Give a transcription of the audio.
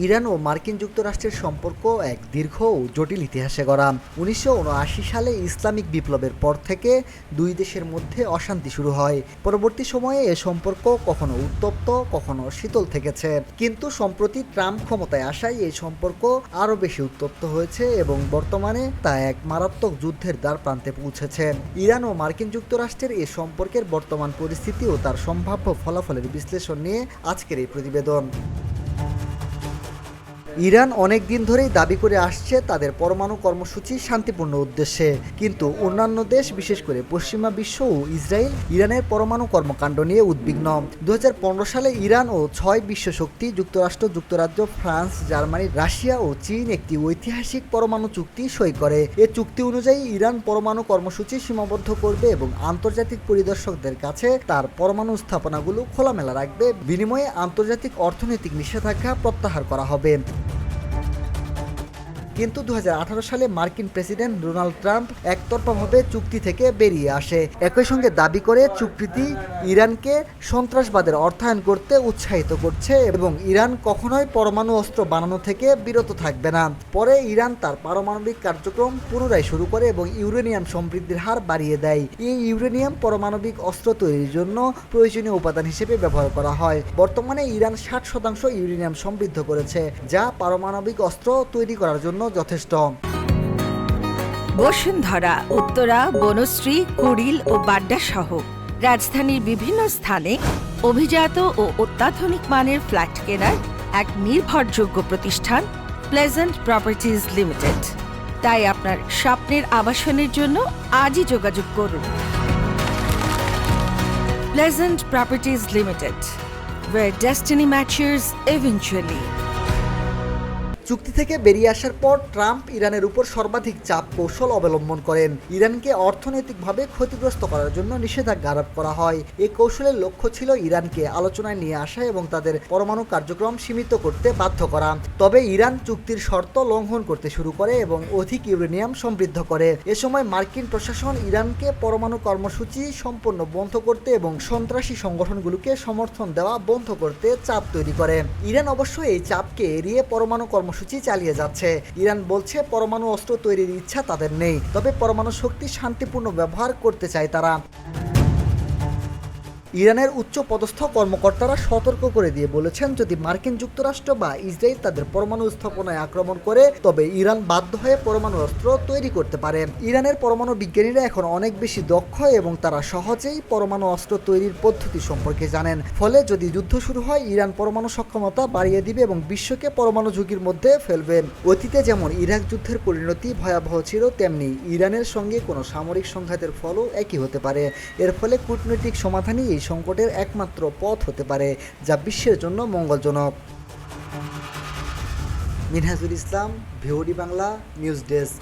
Iran ও মার্কিন যুক্তরাষ্ট্রের সম্পর্ক এক দীর্ঘ ও জটিল ইতিহাসে গড়া। ১৯৭৯ সালে ইসলামিক বিপ্লবের পর থেকে দুই দেশের মধ্যে অশান্তি শুরু হয়। পরবর্তী সময়ে এ সম্পর্ক কখনো উত্তপ্ত, কখনো শীতল থেকেছে। কিন্তু সম্প্রতি ট্রাম্প ক্ষমতায় আসায় এই সম্পর্ক আরও বেশি উত্তপ্ত হয়েছে এবং বর্তমানে তা এক মারাত্মক যুদ্ধের দ্বার প্রান্তে পৌঁছেছে। ইরান ও মার্কিন যুক্তরাষ্ট্রের এ সম্পর্কের বর্তমান পরিস্থিতি ও তার সম্ভাব্য ফলাফলের বিশ্লেষণ নিয়ে আজকের এই প্রতিবেদন। ইরান অনেক দিন ধরেই দাবি করে আসছে তাদের পরমাণু কর্মসূচি শান্তিপূর্ণ উদ্দেশ্যে, কিন্তু অন্যান্য দেশ বিশেষ করে পশ্চিমা বিশ্ব ও ইসরায়েল ইরানের পরমাণু কর্মকাণ্ড নিয়ে উদ্বিগ্ন। ২০১৫ সালে ইরান ও ৬ বিশ্ব শক্তি যুক্তরাষ্ট্র, যুক্তরাজ্য, ফ্রান্স, জার্মানি, রাশিয়া ও চীন একটি ঐতিহাসিক পরমাণু চুক্তি সই করে। এ চুক্তি অনুযায়ী ইরান পরমাণু কর্মসূচি সীমাবদ্ধ করবে এবং আন্তর্জাতিক পরিদর্শকদের কাছে তার পরমাণু স্থাপনাগুলো খোলামেলা রাখবে। বিনিময়ে আন্তর্জাতিক অর্থনৈতিক নিষেধাজ্ঞা প্রত্যাহার করা হবে। কিন্তু ২০১৮ সালে মার্কিন প্রেসিডেন্ট ডোনাল্ড ট্রাম্প একতরফাভাবে চুক্তি থেকে বেরিয়ে আসে। একই সঙ্গে দাবি করে চুক্তিটি ইরানকে সন্ত্রাসবাদের অর্থায়ন করতে উৎসাহিত করছে এবং ইরান কখনোই পরমাণু অস্ত্র বানানো থেকে বিরত থাকবে না। পরে ইরান তার পারমাণবিক কার্যক্রম পুনরায় শুরু করে এবং ইউরেনিয়াম সমৃদ্ধির হার বাড়িয়ে দেয়। এই ইউরেনিয়াম পারমাণবিক অস্ত্র তৈরির জন্য প্রয়োজনীয় উপাদান হিসেবে ব্যবহার করা হয়। বর্তমানে ইরান ৬০% ইউরেনিয়াম সমৃদ্ধ করেছে, যা পারমাণবিক অস্ত্র তৈরি করার জন্য যথেষ্ট। বসুন্ধরা, উত্তরা, বনশ্রী, কুড়িল ও বাড্ডা সহ রাজধানীর বিভিন্ন স্থানে অভিজাত ও অত্যাধুনিক মানের ফ্ল্যাট কেনার এক নির্ভরযোগ্য প্রতিষ্ঠান প্লেজেন্ট প্রপার্টিজ লিমিটেড। তাই আপনার স্বপ্নের আবাসনের জন্য আজই যোগাযোগ করুন। Pleasant properties limited, where destiny matches eventually. চুক্তি থেকে বেরিয়ে আসার পর ট্রাম্প ইরানের উপর সর্বাধিক চাপ কৌশল অবলম্বন করেন। ইরানকে অর্থনৈতিকভাবে ক্ষতিগ্রস্ত করার জন্য নিষেধাজ্ঞা আরোপ করা হয়। এই কৌশলের লক্ষ্য ছিল ইরানকে আলোচনায় নিয়ে আসা এবং তাদের পরমাণু কার্যক্রম সীমিত করতে বাধ্য করা। তবে ইরান চুক্তির শর্ত লঙ্ঘন করতে শুরু করে এবং অধিক ইউরেনিয়াম সমৃদ্ধ করে। এ সময় মার্কিন প্রশাসন ইরানকে পরমাণু কর্মসূচি সম্পূর্ণ বন্ধ করতে এবং সন্ত্রাসী সংগঠনগুলোকে সমর্থন দেওয়া বন্ধ করতে চাপ তৈরি করে। ইরান অবশ্য এই চাপকে এড়িয়ে পরমাণু কর্মসূচি চালিয়ে যাচ্ছে। ইরান বলছে পরমাণু অস্ত্র তৈরির ইচ্ছা তাদের নেই, তবে পরমাণু শক্তি শান্তিপূর্ণ ব্যবহার করতে চায় তারা। ইরানের উচ্চ পদস্থ কর্মকর্তারা সতর্ক করে দিয়ে বলেছেন, যদি মার্কিন যুক্তরাষ্ট্র বা ইসরায়েল তাদের পরমাণু স্থাপনায় আক্রমণ করে তবে ইরান বাধ্য হয়ে পরমাণু অস্ত্র তৈরি করতে পারে। ইরানের পরমাণু বিজ্ঞানীরা এখন অনেক বেশি দক্ষ এবং তারা সহজেই পরমাণু অস্ত্র তৈরির পদ্ধতি সম্পর্কে জানেন। ফলে যদি যুদ্ধ শুরু হয়, ইরান পরমাণু সক্ষমতা বাড়িয়ে দিবে এবং বিশ্বকে পরমাণু ঝুঁকির মধ্যে ফেলবে। অতীতে যেমন ইরাক যুদ্ধের পরিণতি ভয়াবহ ছিল, তেমনি ইরানের সঙ্গে কোনো সামরিক সংঘাতের ফলও একই হতে পারে। এর ফলে কূটনৈতিক সমাধানই এই সংকটের একমাত্র পথ হতে পারে, যা বিশ্বের জন্য মঙ্গলজনক। মিনহাজুল ইসলাম, ভিওডি বাংলা নিউজ ডেস্ক।